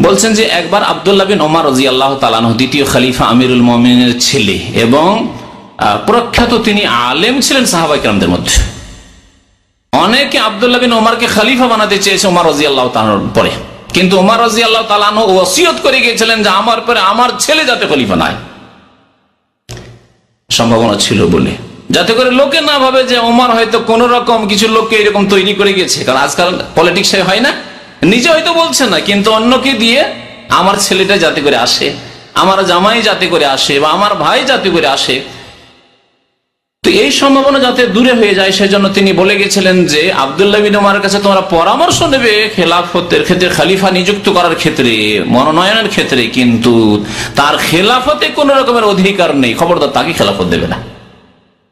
বলছেন যে একবার আব্দুল্লাহ বিন ওমর রাদিয়াল্লাহু তাআলা আনহু, দ্বিতীয় খলিফা আমিরুল মুমিনিনের ছেলে এবং প্রখ্যাত তিনি আলেম ছিলেন সাহাবায়ে কেরামদের মধ্যে। অনেকে আব্দুল্লাহ বিন ওমরকে খলিফা বানাতে চেয়েছে ওমর রাদিয়াল্লাহু তাআলার পরে, কিন্তু ওমর রাদিয়াল্লাহু তাআলা আনহু ওসিয়ত করে গিয়েছিলেন যে আমার পরে আমার ছেলে যাতে খলিফা না হয়, সম্ভাবনা ছিল বলে, যাতে করে লোকে না ভাবে যে ওমর হয়তো কোন রকম কিছু লোককে এরকম তৈরি করে গেছে। কারণ আজকাল পলিটিক্স হয় না, নিজে হয়তো বলছে না, কিন্তু অন্যকে দিয়ে আমার ছেলেটা যাতে করে আসে, আমার জামাই যাতে করে আসে, বা আমার ভাই যাতে করে আসে, তো এই সম্ভাবনা যাতে দূরে হয়ে যায় সেজন্য তিনি বলে গেছিলেন যে আব্দুল্লাহ বিন ওমরের কাছে তোমরা পরামর্শ নেবে খেলাফতের ক্ষেত্রে, খলিফা নিযুক্ত করার ক্ষেত্রে, মনোনয়নের ক্ষেত্রে, কিন্তু তার খেলাফতে কোন রকমের অধিকার নেই, খবরদার তাকে খেলাফত দেবে না।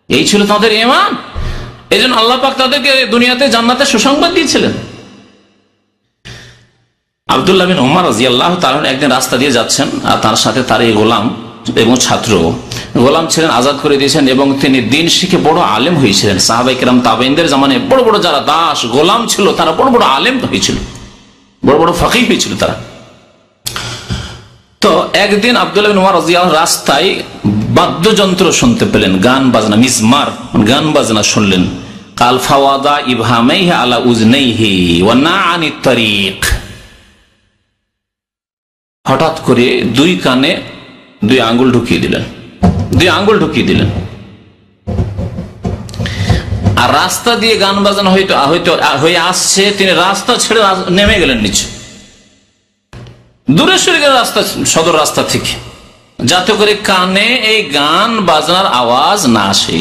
এই ছিল তাদের ঈমান। এই জন্য আল্লাহ পাক তাদেরকে দুনিয়াতে জান্নাতে সুসংবাদ দিয়েছিলেন। আব্দুল্লাহ বিন ওমর রাদিয়াল্লাহু তাআলা একদিন রাস্তা দিয়ে যাচ্ছেন, আর তার সাথে তার এই গোলাম এবং ছাত্র, গোলাম ছিলেন, আজাদ করে দিয়েছেন, এবং তিনি দিন শিখে বড় আলেম হয়েছিলেন। সাহাবায়ে কেরাম তাবেঈনদের জামানায় বড় বড় যারা দাস গোলাম ছিল তারা বড় বড় আলেম হয়েছিল, বড় বড় ফাকিহ হয়েছিল তারা। তো একদিন আব্দুল্লাহ বিন ওমর রাদিয়াল্লাহু রাস্তায় বাদ্যযন্ত্র শুনতে পেলেন, গান বাজনা, মিজমার, গান বাজনা শুনলেন। কাল ফাওয়াদা ইবহামাইহি আলা উজনাইহি ওয়া নাআনি তারিক, হঠাৎ করে দুই কানে দুই আঙ্গুল ঢুকিয়ে দিলেন, আর রাস্তা দিয়ে গান বাজানো হয়তো হয়ে আসছে, তিনি রাস্তা ছেড়ে নেমে গেলেন নিচে, দূরে সরে গেলেন রাস্তা, সদর রাস্তা থেকে, যাতে করে কানে এই গান বাজনার আওয়াজ না আসে।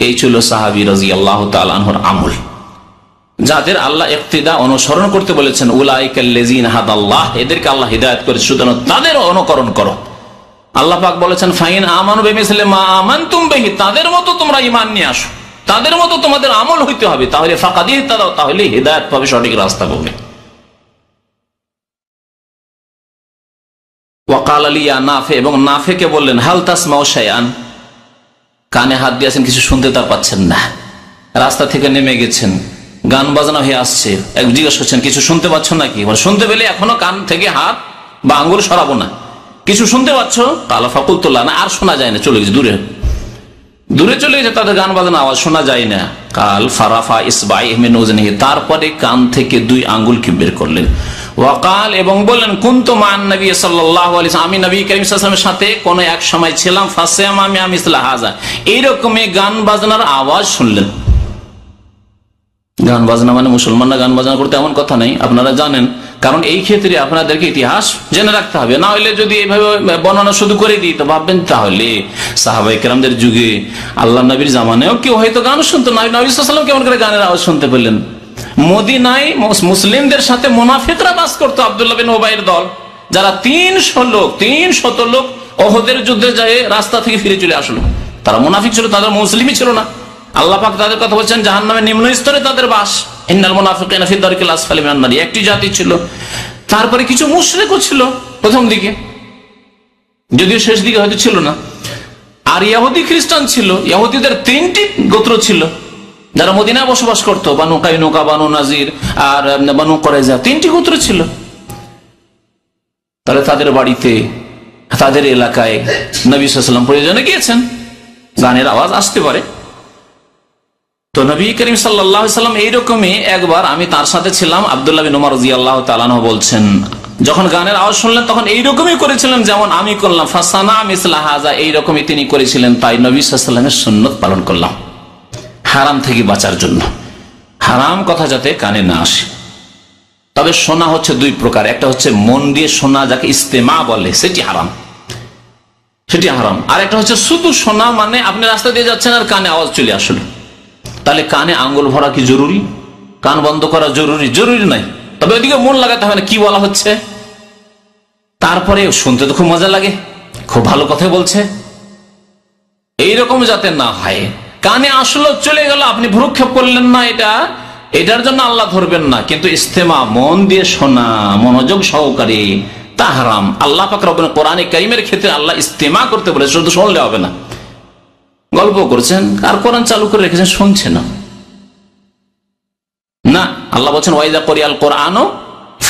এই ছিল সাহাবী রাদিয়াল্লাহু তাআলা আনহুর আমল, যাদের আল্লাহ ইক্তিদা অনুসরণ করতে বলেছেন। উলাইকাল্লাযীনা হাদাল্লাহ, এদেরকে আল্লাহ হিদায়াত করেছে, সুতরাং তাদের অনুকরণ করো। আল্লাহ পাক বলেছেন ফাইন আমানু বিমিসলি মা আমানতুম বিহি, তাদের মতো তোমরা ঈমান নিয়ে আসো, তাদের মতো তোমাদের আমল হইতে হবে, তাহলে ফাকাদ ইহতাদাও, তাহলে হিদায়াত পাবে, সঠিক রাস্তা পাবে। ওয়াকাল লিয়া নাফি, এবং নাফিকে বললেন হাল তাসমাউ শাইআন, কানে হাত দিয়েছেন, কিছু শুনতে তার পাচ্ছেন না, রাস্তা থেকে নেমে গেছেন, গান বাজনা হয়ে আসছে, এক জিজ্ঞেস করছেন কিছু শুনতে পাচ্ছ নাকি? শুনতে পেলে এখনো কান থেকে হাত বা আঙ্গুল সরাবো না, কিছু শুনতে পাচ্ছ? কালা ফাকুলতুল্লাহ, না আর শোনা যায় না, চলে গেছে, দূরে চলে গেছে, তাদের গান বাজনা আওয়াজ শোনা যায় না। কাল ফারাফা ইসবাইহি মিন উযনিহি, তারপরে কান থেকে দুই আঙ্গুলকে বের করলেন। ওয়াকাল, এবং বললেন কুনতু মান নবী সাল্লাল্লাহু আলাইহি ওয়াসাল্লাম, আমি নবী করিম সাল্লাল্লাহু আলাইহি ওয়াসাল্লামের সাথে কোন এক সময় ছিলাম, ফাসামা মিসলা হাযা, এইরকমই গান বাজনার আওয়াজ শুনলেন। গান বাজনা মানে মুসলমানরা গান বাজনা করতে এমন কথা নেই, আপনারা জানেন, কারণ এই ক্ষেত্রে আপনাদেরকে ইতিহাস জেনে রাখতে হবে, না হলে যদি এইভাবে বর্ণনা শুধু করে দিই তো ভাববেন তাহলে সাহাবায়ে কেরামদের যুগে আল্লাহ নবীর জামানায়ও কেউ হয়তো গান শুনতো না, নবী সাল্লাল্লাহু আলাইহি ওয়াসাল্লাম কেমন করে গানের আওয়াজ শুনতে পেলেন? মদিনায় মুসলিমদের সাথে মুনাফিকরা বাস করতো, আব্দুল্লাহ বিন উবাইয়ের দল, যারা 300 লোক ওহদের যুদ্ধে যায় রাস্তা থেকে ফিরে চলে আসলো, তারা মুনাফিক ছিল, তাদের মুসলিমই ছিল না। আল্লাহ পাক তাদের কথা বলছেন জাহান্নামের নিম্ন স্তরে তাদের বাস, ইন্নাল মুনাফিকিনা ফি দারকিল আসফালি মিনান নার, একটি জাতি ছিল। তারপরে কিছু মুশরিকও ছিল প্রথম দিকে, যদিও শেষ দিকে হয়তো ছিল না, আর ইহুদি খ্রিস্টান ছিল। ইহুদিদের 3টি গোত্র ছিল যারা মদিনায় বসবাস করতো, বানু কাইনুকা, বানু নাজির আর বানু কুরাইজা, 3টি গোত্র ছিল। তাহলে তাদের বাড়িতে, তাদের এলাকায় নবী সাল্লাল্লাহু আলাইহি ওয়াসাল্লাম প্রয়োজনে গিয়েছেন, গানের আওয়াজ আসতে পারে। তো নবী করিম সাল্লাল্লাহু আলাইহি ওয়াসাল্লাম এইরকমই একবার, আমি তার সাথে ছিলাম, আব্দুল্লাহ বিন ওমর রাদিয়াল্লাহু তাআলা আনহু বলছেন, যখন গানের আওয়াজ শুনলেন তখন এইরকমই করেছিলেন যেমন আমি করলাম, ফাসানা মিসলা হাযা, এইরকমই তিনি করেছিলেন, তাই নবী সাল্লাল্লাহু আলাইহি ওয়াসাল্লামের সুন্নাত পালন করলাম, হারাম থেকে বাঁচার জন্য, হারাম কথা যাতে কানে না আসে। তবে শোনা হচ্ছে দুই প্রকার, একটা হচ্ছে মন দিয়ে শোনা, যাকে ইস্তেমা বলে, সেটি হারাম, আর একটা হচ্ছে শুধু শোনা, মানে আপনি রাস্তা দিয়ে যাচ্ছেন আর কানে আওয়াজ চলে আসলো, তাহলে কানে আঙ্গুল ভরা কি জরুরি? কান বন্ধ করা জরুরি নাই, তবে ওইদিকে মন লাগাতে হবে না কি বলা হচ্ছে। তারপরে শুনতে তো খুব মজা লাগে, খুব ভালো কথা বলছে, এইরকম যাতে না হয়। কানে আসলো, চলে গেল, আপনি ভ্রুক্ষেপ করলেন না, এটার জন্য আল্লাহ ধরবেন না, কিন্তু ইস্তেমা, মন দিয়ে শোনা, মনোযোগ সহকারে, তা হারাম। আল্লাহ পাক রব্বুল কোরআনে কারীমের ক্ষেত্রে আল্লাহ ইস্তেমা করতে বলে, শুধু শুনলে হবে না। গল্প করছেন আর কোরআন চালু করে রেখেছেন, শুনছে না, আল্লাহ বলছেন ওয়াইদা করিয়াল কোরআন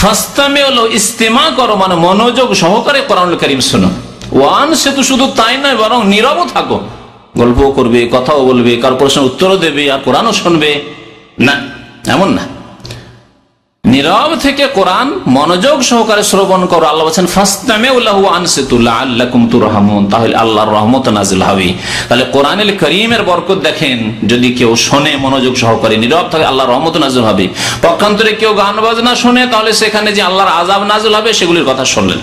ফাস্তামিউ লাহু, ইস্তেমা করো মানে মনোযোগ সহকারে কোরআনুল কারীম শোনো। ওয়ান সে তো শুধু তাই নয়, বরং নীরব থাকো, গল্প করবে, কথাও বলবে, কার প্রশ্নের উত্তরও দেবে আর কোরআনও শুনবে না, এমন না। নীরব থেকে কোরআন মনোযোগ সহকারে শ্রবণ করো। আল্লাহ বলেন ফাসতামিউ লাহু ওয়া আনসিতু লাআল্লাকুম তুরহামুন, তাহলে আল্লাহর রহমত নাজিল হবে। তাহলে কোরআনুল কারীমের বরকত দেখেন, যদি কেউ শোনে মনোযোগ সহকারে নীরব থাকে আল্লাহর রহমত নাজিল হবে। পক্ষান্তরে কেউ গান বাজনা শোনে, তাহলে সেখানে যে আল্লাহর আযাব নাজিল হবে সেগুলির কথা শুনলেন।